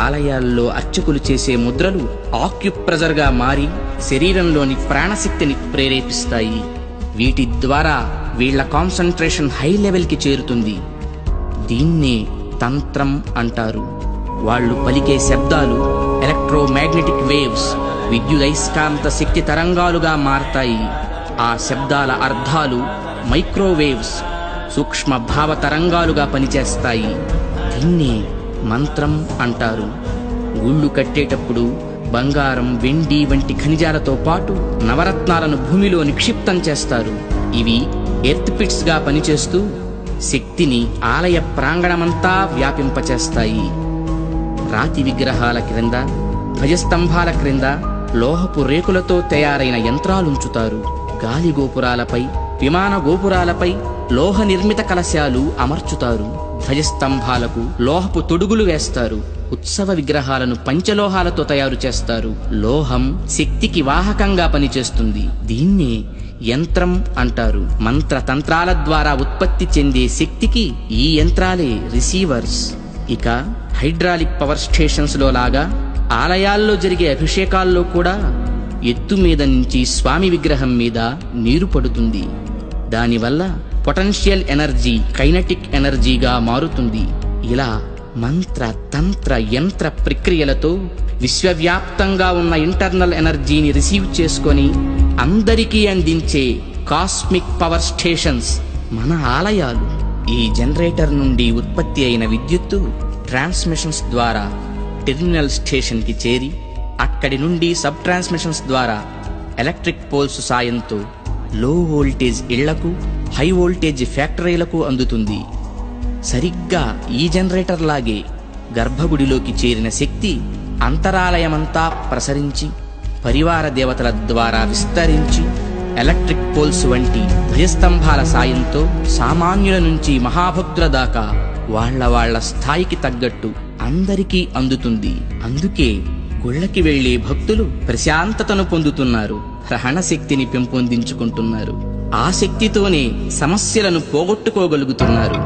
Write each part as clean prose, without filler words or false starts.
ఆలయాల్లో అర్చకులు చేసే ముద్రలు ఆక్యుప్రెజర్గా మారి శరీరంలోని ప్రాణశక్తిని ప్రేరేపిస్తాయి. వీటి ద్వారా వీళ్ల కాన్సంట్రేషన్ హై లెవెల్కి చేరుతుంది. దీన్నే తంత్రం అంటారు. వాళ్ళు పలికే శబ్దాలు ఎలక్ట్రోమాగ్నెటిక్ వేవ్స్, విద్యుదయస్కాంత శక్తి తరంగాలుగా మారతాయి. ఆ శబ్దాల అర్థాలు మైక్రోవేవ్స్, సూక్ష్మ భావ తరంగాలుగా పనిచేస్తాయి. దీన్నే మంత్రం అంటారు. గుళ్ళు కట్టేటప్పుడు బంగారం, వెండి వంటి ఖనిజాలతో పాటు నవరత్నాలను భూమిలో నిక్షిప్తం చేస్తారు. ఇవి ఎర్త్ పిట్స్ గా పనిచేస్తూ శక్తిని ఆలయ ప్రాంగణమంతా వ్యాపింపచేస్తాయి. రాతి విగ్రహాల క్రింద, ధ్వజస్తంభాల క్రింద లోహపు రేకులతో తయారైన యంత్రాలుంచుతారు. గాలి గోపురాలపై, విమాన గోపురాలపై లోహ నిర్మిత కలశాలు అమర్చుతారు. ధ్వజస్తంభాలకు లోహపు తొడుగులు వేస్తారు. ఉత్సవ విగ్రహాలను పంచలోహాలతో తయారు చేస్తారు. లోహం శక్తికి వాహకంగా పనిచేస్తుంది. దీన్నే యంత్రం అంటారు. మంత్రతంత్రాల ద్వారా ఉత్పత్తి చెందే శక్తికి ఈ యంత్రాలే రిసీవర్స్. ఇక హైడ్రాలిక్ పవర్ స్టేషన్స్ లో లాగా ఆలయాల్లో జరిగే అభిషేకాల్లో కూడా ఎత్తు మీద నుంచి స్వామి విగ్రహం మీద నీరు పడుతుంది. దానివల్ల పొటెన్షియల్ ఎనర్జీ కైనటిక్ ఎనర్జీగా మారుతుంది. ఇలా మంత్ర తంత్ర యంత్ర ప్రక్రియలతో విశ్వవ్యాప్తంగా ఉన్న ఇంటర్నల్ ఎనర్జీని రిసీవ్ చేసుకొని అందరికీ అందించే కాస్మిక్ పవర్ స్టేషన్స్ మన ఆలయాలు. ఈ జనరేటర్ నుండి ఉత్పత్తి అయిన విద్యుత్తు ట్రాన్స్మిషన్స్ ద్వారా టెర్మినల్ స్టేషన్ కి చేరి అక్కడి నుండి సబ్ ట్రాన్స్మిషన్స్ ద్వారా ఎలక్ట్రిక్ పోల్స్ సాయంతో లో వోల్టేజ్ ఇళ్లకు, హై వోల్టేజ్ ఫ్యాక్టరీలకు అందుతుంది. సరిగ్గా ఈ జనరేటర్ లాగే గర్భగుడిలోకి చేరిన శక్తి అంతరాలయమంతా ప్రసరించి పరివార దేవతల ద్వారా విస్తరించి ఎలక్ట్రిక్ పోల్స్ వంటి ధ్వజస్తంభాల సాయంతో సామాన్యుల నుంచి మహాభక్తుల దాకా వాళ్ళ స్థాయికి తగ్గట్టు అందరికీ అందుతుంది. అందుకే గుళ్ళకి వెళ్లే భక్తులు ప్రశాంతతను పొందుతున్నారు, గ్రహణ శక్తిని పెంపొందించుకుంటున్నారు. ఆ శక్తితోనే సమస్యలను పోగొట్టుకోగలుగుతున్నారు.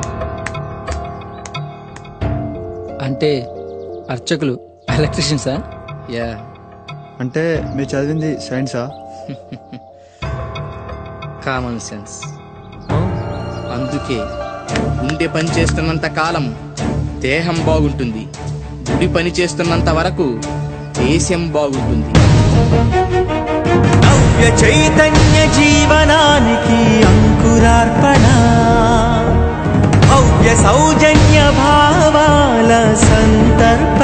అంటే అర్చకులు ఎలక్ట్రీషియన్సా? యా. అంటే మీరు చదివింది సైన్సా? Common sense. అందుకే గుండె పని చేస్తున్నంత కాలం దేహం బాగుంటుంది, గుడి పని చేస్తున్నంత వరకు దేశం బాగుంటుంది. నవ్య చైతన్య జీవనానికి అంకురార్పణ, భవ్య సౌజన్య భావాల సంతర్పణ.